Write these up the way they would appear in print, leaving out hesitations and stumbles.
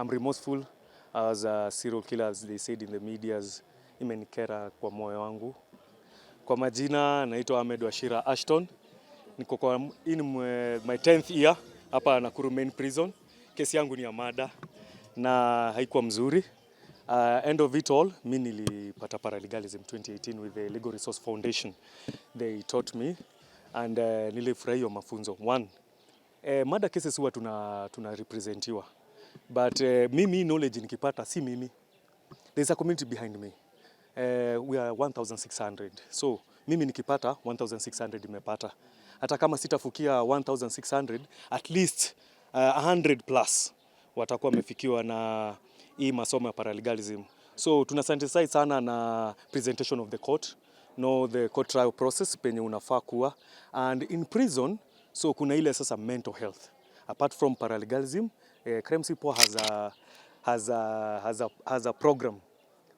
I'm remorseful as a serial killer, as they said in the medias. Imenikera kwa moyo wangu. Kwa majina naitwa Ahmed Washira Ashton. Niko kwa in my 10th year hapa Nakuru main prison. Kesi yangu ni ya mada na haikuwa mzuri. End of it all, mimi nilipata paralegalism 2018 with the Legal Resource Foundation. They taught me and nilifurahia mafunzo. One, mada cases huwa tuna representiwa. But mimi knowledge nikipata si mimi. There's a community behind me. We are 1,600. So mimi nikipata 1,600 imepata. Hata kama sitafukia 1,600, at least 100 plus watakuwa wamefikiwa na hii masomo ya paralegalism. So tunasensitize sana na presentation of the court, the court trial process penye unafaa kuwa. And in prison, so kuna ile sasa mental health. Apart from paralegalism, Crime Sipo has a program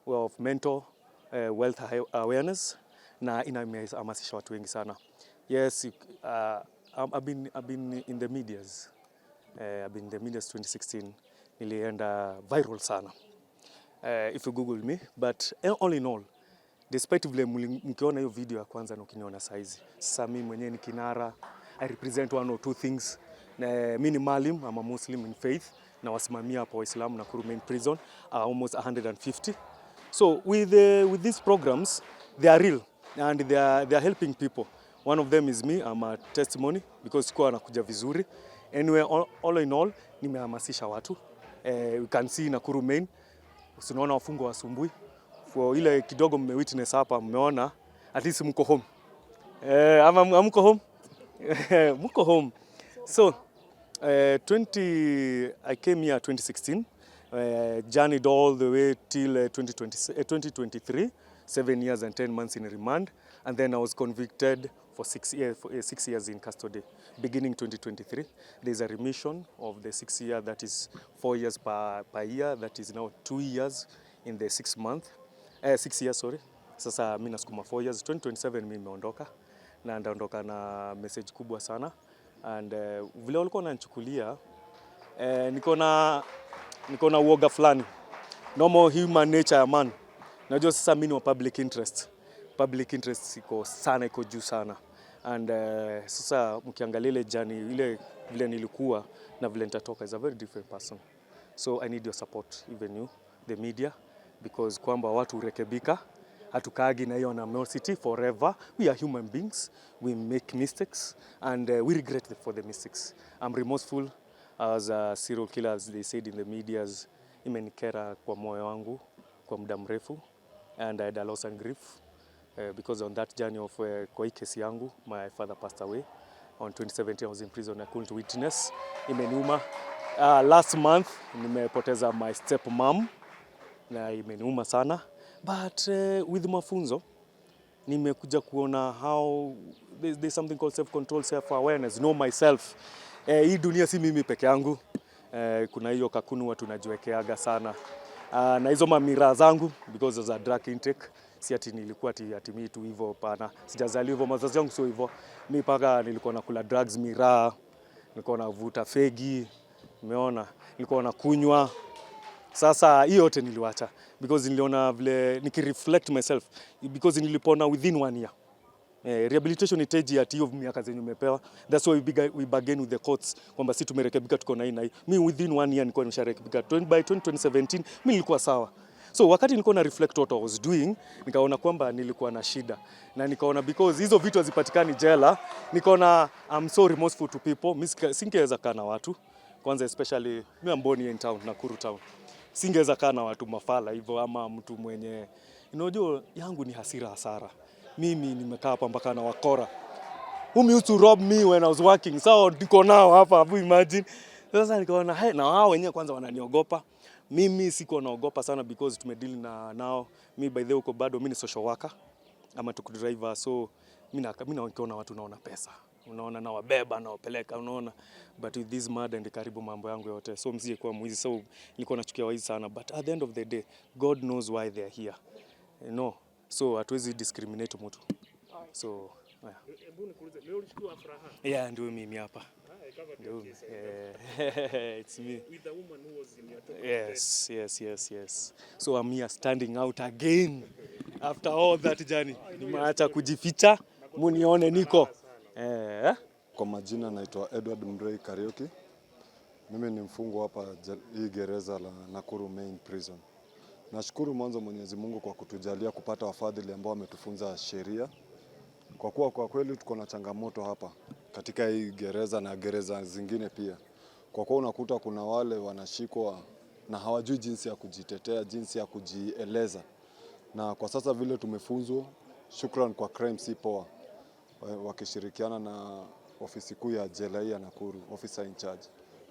of mental wealth awareness na inahamasisha watu wengi sana. Yes, I've been in the medias. I've been in the medias 2016. Nilienda viral sana. If you Google me, but all in all, despite vile mkiona hiyo video ya kwanza na ukiniona saizi. Sasa mimi mwenyewe ni kinara. I represent one or two things. Mimi ni Malim, I'm a Muslim in faith. Na wasimamia hapo Waislamu Nakuru main prison, almost 150. So with these programs, they are real and they are helping people. One of them is me. I'm a testimony because sikuwa nakuja vizuri. Anyway, all in all, nimehamasisha watu. We can see Nakuru main. Unaona wafungwa wasumbui. For ile kidogo mmewitness hapa, mmeona at least mko home. Mko home? Mko home. So I came here 2016. Journeyed all the way till 2023, 7 years and 10 months in remand, and then I was convicted for 6 years in custody. Beginning 2023, there's a remission of the 6 years, that is 4 years per year, that is now 2 years in the 6 years, sorry. Sasa mimi nasukuma 4 years, 2027 mimi nimeondoka, na ndaondoka na message kubwa sana, and vile walikuwa wananichukulia, niko na uoga fulani. Normal human nature ya man. Najua sasa mimi ni wa public interest. Public interest iko juu sana. And sasa mkiangalia ile jani ile vile nilikuwa na vile nitatoka is a very different person. So I need your support, even you, the media, because kwamba watu urekebika. Hatukaagi na hiyo animosity forever. We are human beings. We make mistakes and we regret for the mistakes. I'm remorseful as a serial killer, as they said in the medias. Imenikera kwa moyo wangu kwa muda mrefu, and I had a loss and grief because on that journey of kwa hii kesi yangu, my father passed away on 2017. I was in prison, I couldn't witness. Imeniuma. Last month nimepoteza my step mom na imeniuma sana, but with mafunzo nimekuja kuona how there's something called self control, self awareness, know myself. Hii dunia si mimi peke yangu. Kuna hiyo kakunu watu najiwekeaga sana. Na hizo mamira zangu, because of the drug intake, si ati nilikuwa ati mimi tu hivyo pana. Sijazaliwa hivyo, mazazi yangu sio hivyo. Mimi paka nilikuwa nakula drugs, miraa, nilikuwa navuta fegi, umeona, nilikuwa nakunywa. Sasa hiyo yote niliwacha because niliona vile nikireflect myself, because nilipona within 1 year. Rehabilitation itaji ati hiyo miaka zenye umepewa. That's why we bargain with the courts kwamba si tumerekebika, tuko na hii na hii. Mimi within 1 year nilikuwa nimesharekebika. By 2017 mimi nilikuwa sawa. So wakati nilikuwa na reflect what I was doing, nikaona kwamba nilikuwa na shida. Na nikaona because hizo vitu hazipatikani jela, nikaona I'm so remorseful to people. Mimi singeweza kaa na watu. Kwanza especially mimi am born here in town, Nakuru town. Singeweza kaa na watu mafala hivyo ama mtu mwenye unajua yangu ni hasara. Mimi nimekaa hapa mpaka na wakora. Who used to rob me when I was working. So niko nao hapa, hapo imagine. Sasa nikaona na wao wenyewe kwanza wananiogopa. Mimi siko naogopa sana because tumedeal na nao. Mimi by the way uko bado mimi ni social worker ama tuk driver, so mimi naona watu naona pesa. Unaona na wabeba na wapeleka, unaona. But with this mad and karibu mambo yangu yote. So msije kwa mwizi, so nilikuwa nachukia waizi sana, but at the end of the day God knows why they are here. You know. So hatuwezi discriminate mtu. So Hebu nikuulize, leo ulichukua furaha? Yeah, ndio mimi hapa. It's me. With the woman who was in your top Yes. So I'm here standing out again. After all that journey. Nimeacha kujificha, munione niko. Kwa majina naitwa Edward Mrei Kariuki. Mimi ni mfungwa hapa hii gereza la Nakuru Main Prison. Nashukuru mwanzo Mwenyezi Mungu kwa kutujalia kupata wafadhili ambao wametufunza sheria. Kwa kuwa kwa kweli tuko na changamoto hapa katika hii gereza na gereza zingine pia. Kwa kuwa unakuta kuna wale wanashikwa na hawajui jinsi ya kujitetea, jinsi ya kujieleza. Na kwa sasa vile tumefunzwa, shukran kwa Crime Si Poa wakishirikiana na ofisi kuu ya jela ya Nakuru, officer in charge,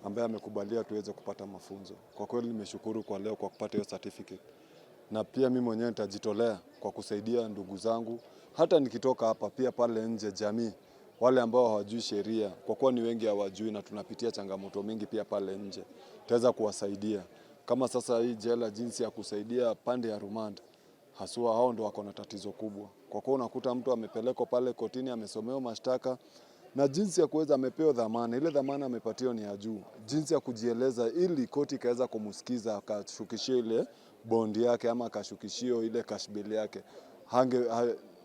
ambaye amekubalia tuweze kupata mafunzo. Kwa kweli nimeshukuru kwa leo kwa kupata hiyo certificate. Na pia mimi mwenyewe nitajitolea kwa kusaidia ndugu zangu, hata nikitoka hapa pia pale nje jamii, wale ambao hawajui sheria, kwa kuwa ni wengi hawajui na tunapitia changamoto mingi pia pale nje. Tutaweza kuwasaidia. Kama sasa hii jela jinsi ya kusaidia pande ya rumand, haswa hao ndio wako na tatizo kubwa. Kwa kuwa unakuta mtu amepelekwa pale kotini, amesomewa mashtaka na jinsi ya kuweza amepewa dhamana, ile dhamana amepatiwa ni ya juu. Jinsi ya kujieleza ili koti kaweza kumsikiza akashukishia ile bondi yake ama akashukishio ile cash bill yake.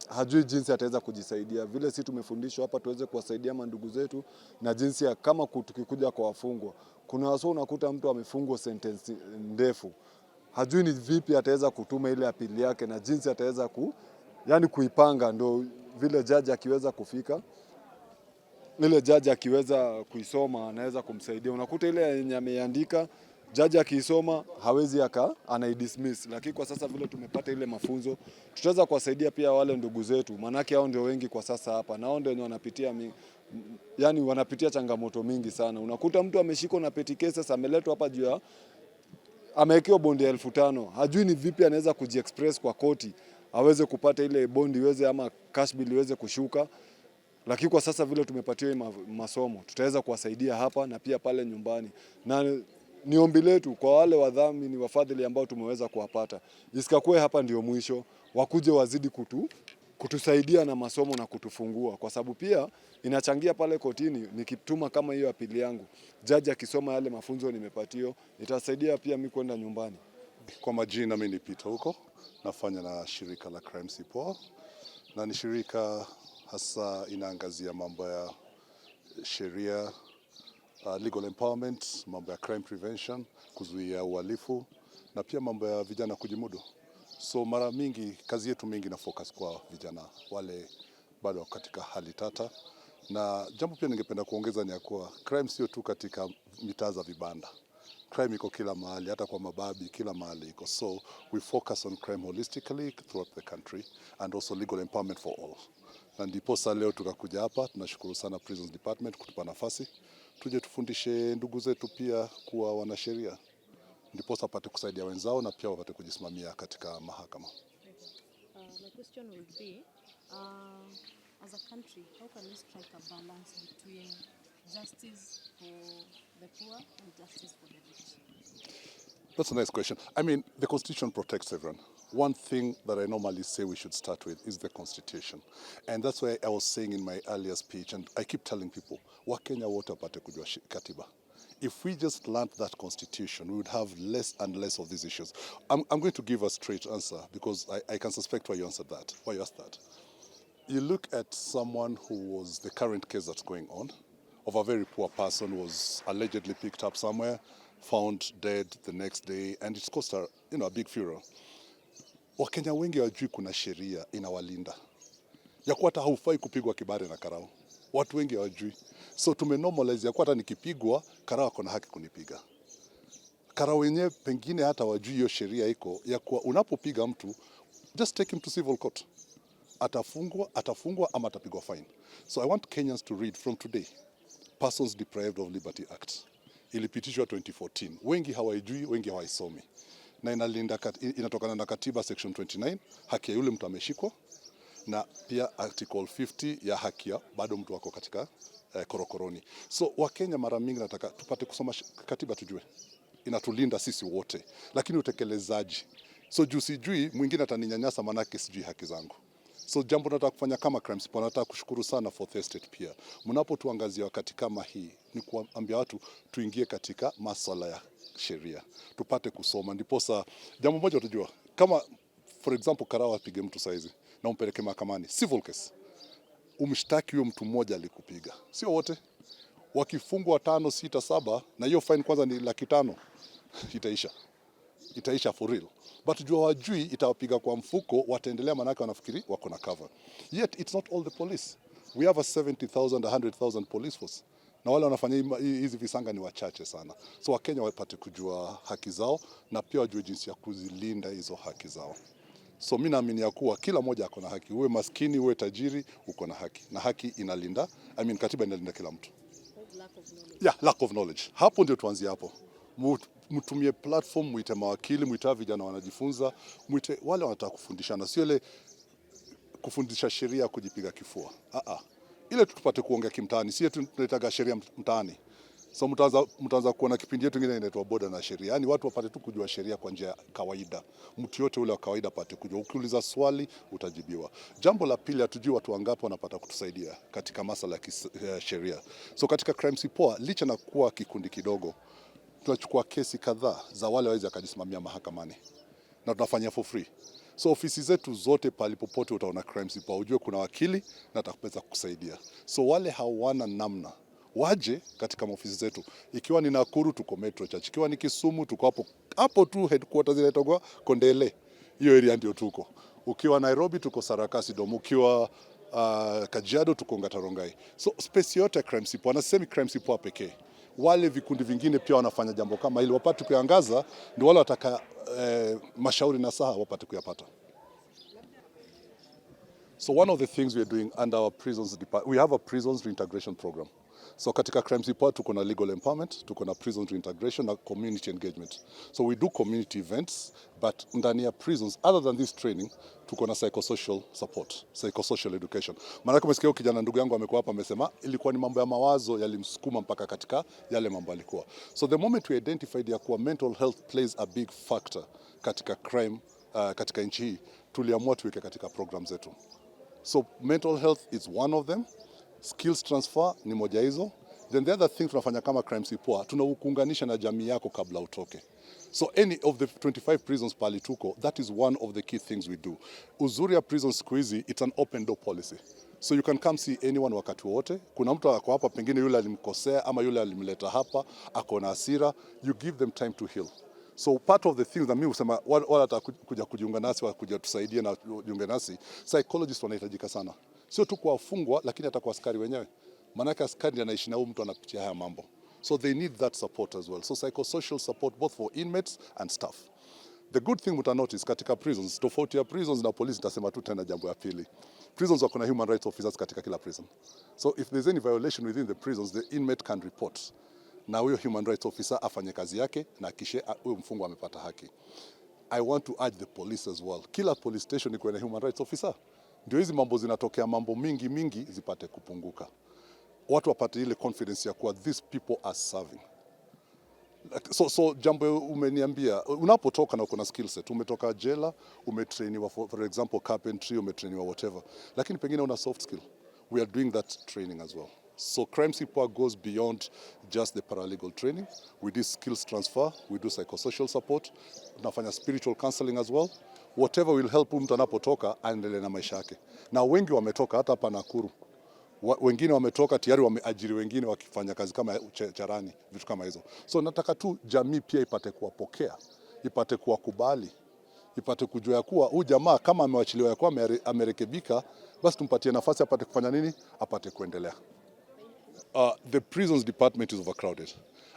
Hajui jinsi ataweza kujisaidia. Vile sisi tumefundishwa hapa tuweze kuwasaidia mandugu zetu na jinsi ya kama tukikuja kwa wafungwa. Kuna wasio unakuta mtu amefungwa sentence ndefu. Hajui ni vipi ataweza kutuma ile apili yake na jinsi ataweza kuipanga, ndo vile jaji akiweza kufika. Ile jaji akiweza kuisoma anaweza kumsaidia. Unakuta ile yenye ameandika jaji akiisoma hawezi anaidismiss. Lakini kwa sasa vile tumepata ile mafunzo, tutaweza kuwasaidia pia wale ndugu zetu. Manake hao ndio wengi kwa sasa hapa na hao ndio wanapitia wanapitia changamoto mingi sana. Unakuta mtu ameshikwa na petty cases, ameletwa hapa juu ya amewekewa bondi ya 5,000. Hajui ni vipi anaweza kujiexpress kwa koti, aweze kupata ile bondi iweze ama cash bill iweze kushuka. Lakini kwa sasa vile tumepatiwa masomo, tutaweza kuwasaidia hapa na pia pale nyumbani. Na ni ombi letu kwa wale wadhamini wafadhili ambao tumeweza kuwapata, isikakuwe hapa ndio mwisho, wakuje wazidi kutusaidia na masomo na kutufungua. Kwa sababu pia inachangia pale kotini, nikituma kama hiyo apili yangu, jaji akisoma yale mafunzo nimepatio, itasaidia pia mimi kwenda nyumbani. Kwa majina mimi ni Peter huko, nafanya na shirika la Crime Si Poa, na ni shirika hasa inaangazia mambo ya sheria, legal empowerment, mambo ya crime prevention, kuzuia uhalifu na pia mambo ya vijana kujimudu. So mara mingi kazi yetu mingi na focus kwa vijana wale bado katika hali tata. Na jambo pia ningependa kuongeza ni ya kuwa crime sio tu katika mitaa za vibanda. Crime iko kila mahali, hata kwa mababi, kila mahali iko. So we focus on crime holistically throughout the country and also legal empowerment for all. Na ndiposa leo tukakuja hapa, tunashukuru sana Prisons Department kutupa nafasi. Tuje tufundishe ndugu zetu pia kuwa wanasheria. Ndiposa wapate kusaidia wenzao na pia wapate kujisimamia katika mahakama. My question would be, as a country, how can we strike a balance between justice for the poor and justice for the rich? That's a nice question. I mean, the Constitution protects everyone. One thing that I normally say we should start with is the Constitution. And that's why I was saying in my earlier speech, and I keep telling people, Wakenya wote wapate kujua katiba. If we just learned that Constitution, we would have less and less of these issues. I'm going to give a straight answer because I can suspect why you asked that. You look at someone who was the current case that's going on, of a very poor person who was allegedly picked up somewhere, found dead the next day, and it's caused a big furor. Wakenya wengi wajui kuna sheria inawalinda. Ya kuwa hata haufai kupigwa kibare na karao. Watu wengi hawajui. So tumenormalize ya kuwa hata nikipigwa, karao ako na haki kunipiga. Karao wenyewe pengine hata wajui hiyo sheria iko ya kuwa unapopiga mtu, just take him to civil court. Atafungwa ama atapigwa fine. So I want Kenyans to read from today, Persons Deprived of Liberty Act. Ilipitishwa 2014. Wengi hawaijui, wengi hawaisomi. Na inatokana na katiba section 29, haki ya yule mtu ameshikwa, na pia article 50 ya haki ya bado mtu wako katika korokoroni. So Wakenya mara mingi nataka tupate kusoma katiba tujue. Inatulinda sisi wote, lakini utekelezaji. So juu sijui mwingine ataninyanyasa manake sijui haki zangu. So jambo nataka kufanya kama crime support, nataka kushukuru sana for the state pia. Mnapotuangazia wakati kama hii ni kuambia watu tuingie katika masuala ya sheria. Tupate kusoma ndiposa jambo moja utajua. Kama for example Karawa apige mtu saizi na umpeleke mahakamani, civil case. Umshtaki huyo mtu mmoja alikupiga. Sio wote. Wakifungwa 5, 6, 7 na hiyo fine kwanza ni 500,000 itaisha for real. But jua wajui itawapiga kwa mfuko, wataendelea manake wanafikiri wako na cover. Yet it's not all the police. We have a 70,000, 100,000 police force. Na wale wanafanya hizi visanga ni wachache sana. So Wakenya wapate kujua haki zao na pia wajue jinsi ya kuzilinda hizo haki zao. So mimi naamini ya kuwa kila mmoja ako na haki. Uwe maskini, uwe tajiri, uko na haki. Na haki inalinda, katiba inalinda kila mtu. Lack of knowledge. Yeah, lack of knowledge. Hapo ndio tuanzie hapo. Mtumie platform, muite mawakili, muite vijana wanajifunza, muite wale wanataka kufundishana, sio ile kufundisha sheria kujipiga kifua. Ile tupate kuongea kimtaani, sio tunataka sheria mtaani. So mtaanza kuona kipindi yetu kingine inaitwa boda na sheria. Yaani watu wapate tu kujua sheria kwa njia kawaida. Mtu yote ule wa kawaida apate kujua. Ukiuliza swali utajibiwa. Jambo la pili, hatujui watu wangapi wanapata kutusaidia katika masuala ya sheria. So katika crime support, licha na kuwa kikundi kidogo, tunachukua kesi kadhaa za wale waweza kujisimamia mahakamani na tunafanya for free. So ofisi zetu zote palipopote utaona crime support, ujue kuna wakili na atakupeza kukusaidia. So wale hawana namna waje katika ofisi zetu. Ikiwa ni Nakuru tuko Metro Church, ikiwa ni Kisumu tuko hapo tu headquarters inaitwa Kondele. Hiyo area ndio tuko. Ukiwa Nairobi tuko Sarakasi Dom, ukiwa Kajiado tuko Ngatarongai. So space yote crime support, na semi crime support pekee. Wale vikundi vingine pia wanafanya jambo kama hili, wapate kuangaza, ndio wale wataka mashauri na saha wapate kuyapata. So one of the things we are doing under our prisons department, we have a prisons reintegration program. So katika crime support tuko na legal empowerment, tuko na prisons reintegration na community engagement. So we do community events, but ndani ya prisons, other than this training, tuko na psychosocial support, psychosocial education. Maana kama sikia kijana ndugu yangu amekuwa hapa amesema ilikuwa ni mambo ya mawazo yalimsukuma mpaka katika yale mambo alikuwa. So the moment we identified ya kuwa mental health plays a big factor katika crime, katika nchi hii, tuliamua tuweke katika program zetu. So mental health is one of them. Skills transfer ni moja hizo. Then the other thing tunafanya kama crime support, tunakuunganisha na jamii yako kabla utoke. So any of the 25 prisons pali tuko, that is one of the key things we do. Uzuri ya prisons siku hizi, it's an open door policy. So you can come see anyone wakati wote. Kuna mtu ako hapa pengine yule alimkosea ama yule alimleta hapa, ako na hasira, you give them time to heal. So part of the things that mimi husema wale watakuja kujiunga nasi, wakuja tusaidia na kujiunga nasi, psychologists wanahitajika sana. Sio tu kwa wafungwa lakini hata kwa askari wenyewe. Maana askari anaishi na huyu mtu anapitia haya mambo. So they need that support as well. So psychosocial support both for inmates and staff. The good thing muta notice katika prisons, tofauti ya prisons na police, nitasema tu tena jambo ya pili. Prisons wako na human rights officers katika kila prison. So if there's any violation within the prisons, the inmate can report. Na huyo human rights officer afanye kazi yake na kisha huyo mfungwa amepata haki. I want to urge the police as well. Kila police station iko na human rights officer. Ndio hizi mambo zinatokea, mambo mingi zipate kupunguka. Watu wapate ile confidence ya kuwa these people are serving. So jambo umeniambia, unapotoka na uko na skill set, umetoka jela, umetrainiwa for example carpentry, umetrainiwa whatever, lakini pengine una soft skill. We are doing that training as well. So crime support goes beyond just the paralegal training. We do skills transfer, we do psychosocial support, tunafanya spiritual counseling as well. Whatever will help mtu anapotoka aendelee na maisha yake. Na wengi wametoka hata hapa Nakuru. Wengine wametoka tayari, wameajiri wengine wakifanya kazi kama charani, vitu kama hizo. So nataka tu jamii pia ipate kuwapokea, ipate kuwakubali, ipate kujua ya kuwa huyu jamaa kama amewachiliwa ya kuwa amerekebika, basi tumpatie nafasi apate kufanya nini, apate kuendelea. The prisons department is overcrowded.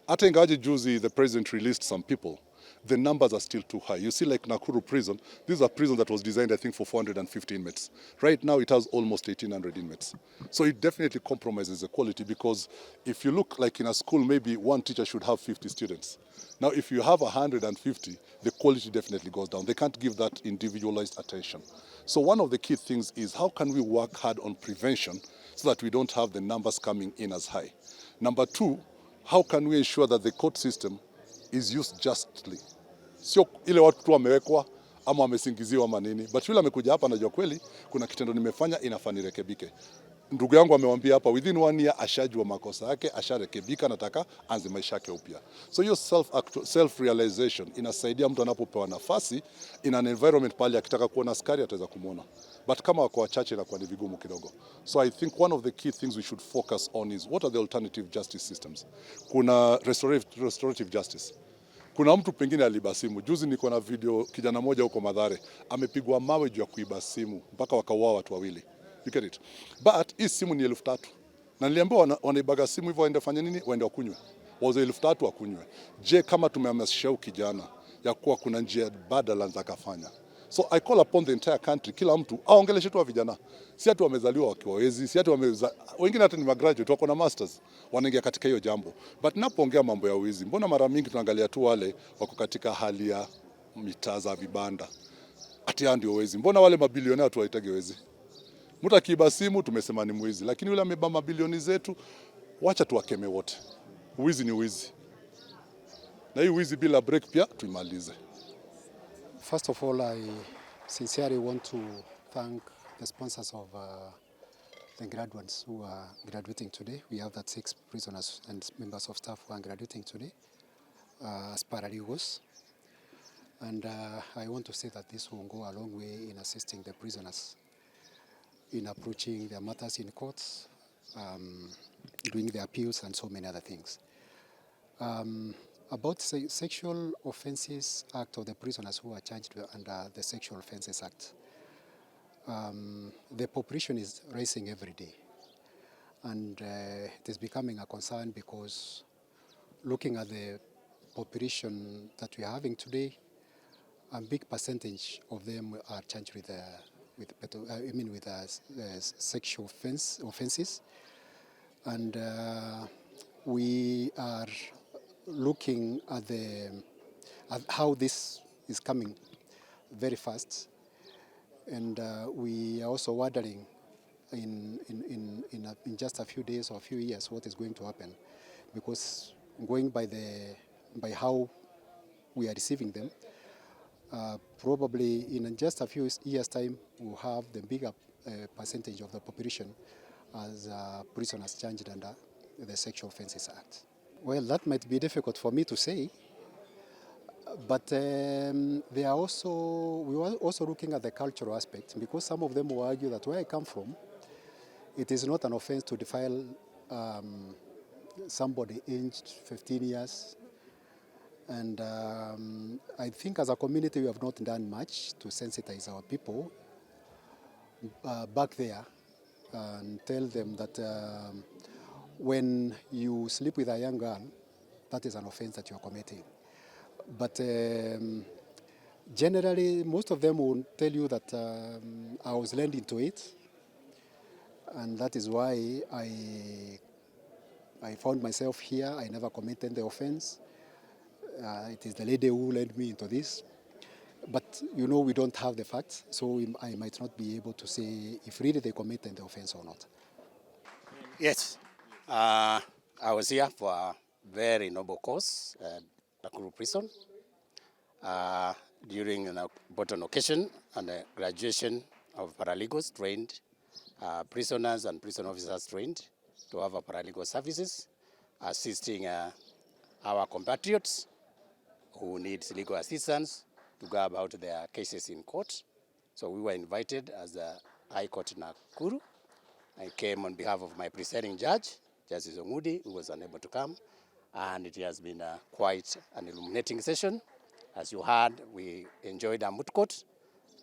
Hata ingawaje juzi the president released some people, the numbers are still too high. You see, like Nakuru prison, this is a prison that was designed, I think, for 450 inmates. Right now, it has almost 1,800 inmates. So it definitely compromises the quality, because if you look like in a school, maybe one teacher should have 50 students. Now, if you have 150, the quality definitely goes down. They can't give that individualized attention. So one of the key things is how can we work hard on prevention so that we don't have the numbers coming in as high. Number two, how can we ensure that the court system is used justly? Sio ile watu tu wamewekwa ama amesingiziwa ama nini, but yule amekuja hapa anajua kweli kuna kitendo nimefanya inafaa nirekebike. Ndugu yangu amewambia hapa within 1 year ashajua makosa yake, asharekebika, nataka anze maisha yake upya. So hiyo self realization inasaidia mtu anapopewa nafasi in an environment pale, akitaka kuona askari ataweza kumuona, but kama wako wachache inakuwa ni vigumu kidogo. So I think one of the key things we should focus on is what are the alternative justice systems. Kuna restorative justice. Kuna mtu pengine aliiba simu. Juzi niko na video, kijana moja huko Mathare amepigwa mawe juu ya kuiba simu mpaka wakauawa watu wawili. You get it? But hii simu ni 3,000. Na niliambiwa wanaibaga simu hivyo waende fanya nini? Waende wakunywe. Wauze 3,000 wakunywe. Je, kama tumehamasisha kijana ya kuwa kuna njia badala za kafanya. So I call upon the entire country, kila mtu aongeleshe tu wa vijana. Si hatu wamezaliwa wakiwa wezi, si hatu wengine hata ni graduate wako na masters wanaingia katika hiyo jambo. But napoongea mambo ya wizi, mbona mara mingi tunaangalia tu wale wako katika hali ya mitaa za vibanda. Ati hao ndio wezi. Mbona wale mabilionea watu waitage wezi? Mtu akiiba simu tumesema ni mwizi, lakini yule amebeba mabilioni zetu, wacha tuwakeme wote. Wizi ni wizi. Na hii wizi bila break pia tuimalize. First of all, I sincerely want to thank the sponsors of the graduates who are graduating today. We have that 6 prisoners and members of staff who are graduating today as paralegals. And I want to say that this will go a long way in assisting the prisoners in approaching their matters in courts, doing the appeals and so many other things. About Sexual Offences Act of the prisoners who are charged under the Sexual Offences Act, the population is rising every day, and it is becoming a concern because looking at the population that we are having today, a big percentage of them are charged with sexual offences, and we are looking at how this is coming very fast, and we are also wondering in just a few days or a few years what is going to happen, because going by how we are receiving them, probably in just a few years' time we'll have the bigger percentage of the population as prisoners charged under the Sexual Offences Act. Well, that might be difficult for me to say, but we are also looking at the cultural aspect, because some of them will argue that where I come from, it is not an offense to defile somebody aged 15 years. And I think as a community we have not done much to sensitize our people back there and tell them that when you sleep with a young girl, that is an offense that you are committing. But generally, most of them will tell you that I was led into it, and that is why I found myself here. I never committed the offense. It is the lady who led me into this. But, we don't have the facts, so I might not be able to say if really they committed the offense or not. Yes. I was here for a very noble cause at Nakuru prison during an important occasion and the graduation of paralegals trained, prisoners and prison officers trained to have a paralegal services, assisting our compatriots who need legal assistance to go about their cases in court. So we were invited as the High Court Nakuru. I came on behalf of my presiding judge, Justice Ongudi, who was unable to come, and it has been quite an illuminating session. As you heard, we enjoyed a moot court,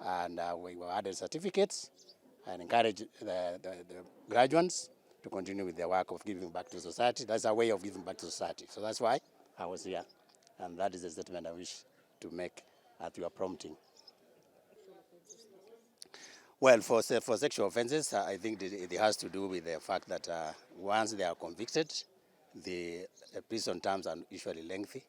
and we were added certificates and encouraged the graduates to continue with their work of giving back to society. That's a way of giving back to society. So that's why I was here, and that is the statement I wish to make at your prompting. Well, for sexual offenses, I think it has to do with the fact that once they are convicted, the prison terms are usually lengthy.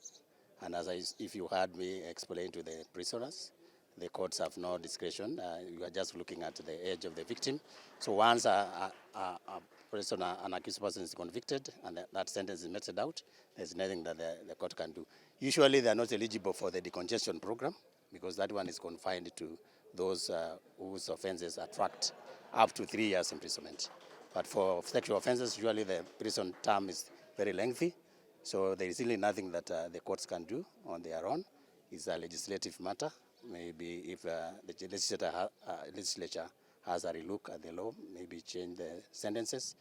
And if you heard me explain to the prisoners, the courts have no discretion. You are just looking at the age of the victim. So once an accused person is convicted and that sentence is meted out, there's nothing that the court can do. Usually they are not eligible for the decongestion program, because that one is confined to those whose offences attract up to 3 years imprisonment. But for sexual offences, usually the prison term is very lengthy, so there is really nothing that the courts can do on their own. It's a legislative matter. Maybe if the legislature has a relook at the law, maybe change the sentences.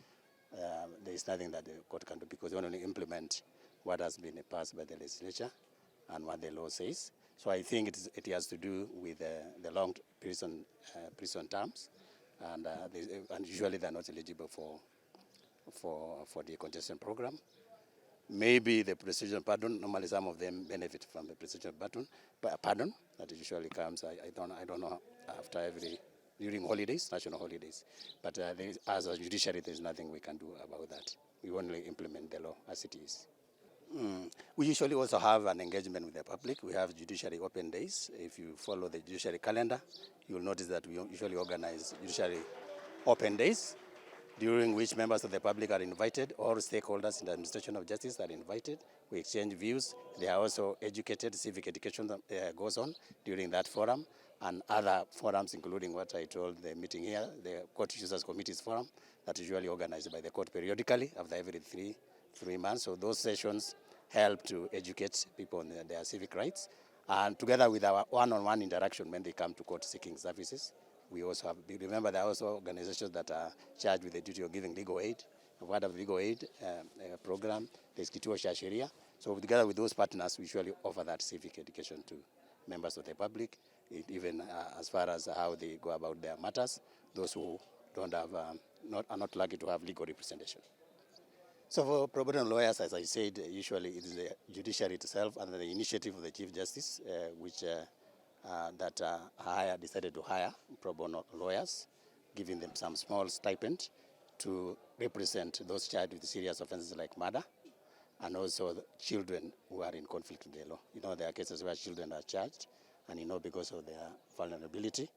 There is nothing that the court can do because we only implement what has been passed by the legislature and what the law says. So I think it has to do with the long prison terms, and usually they're not eligible for the congestion program. Maybe the precision pardon. Normally, some of them benefit from the precision pardon that usually comes. I don't know after during holidays, national holidays. But as a judiciary, there's nothing we can do about that. We only implement the law as it is. We usually also have an engagement with the public. We have judiciary open days. If you follow the judiciary calendar, you'll notice that we usually organize judiciary open days, during which members of the public are invited, all stakeholders in the administration of justice are invited. We exchange views. They are also educated. Civic education goes on during that forum, and other forums, including what I told the meeting here, the Court Users Committees Forum, that is usually organized by the court periodically after every three months. So those sessions help to educate people on their civic rights, and together with our one-on-one interaction when they come to court seeking services. We also have, remember, there are also organizations that are charged with the duty of giving legal aid. Part of the legal aid program, there's Judiciary. So together with those partners, we usually offer that civic education to members of the public, even as far as how they go about their matters, those who don't have, are not lucky to have legal representation. So for pro bono lawyers, as I said, usually it is the judiciary itself and the initiative of the Chief Justice, which decided to hire pro bono lawyers, giving them some small stipend to represent those charged with serious offenses like murder, and also the children who are in conflict with the law. You know, there are cases where children are charged, and because of their vulnerability,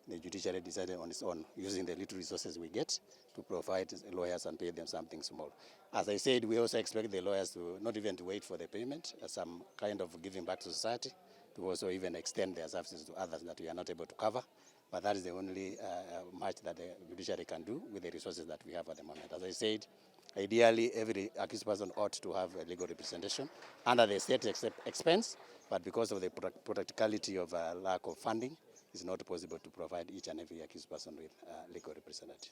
the judiciary decided on its own, using the little resources we get, to provide lawyers and pay them something small. As I said, we also expect the lawyers to not even to wait for the payment, some kind of giving back to society, to also even extend their services to others that we are not able to cover. But that is the only much that the judiciary can do with the resources that we have at the moment. As I said, ideally, every accused person ought to have a legal representation under the state expense, but because of the practicality of lack of funding, it's not possible to provide each and every accused person with a legal representative.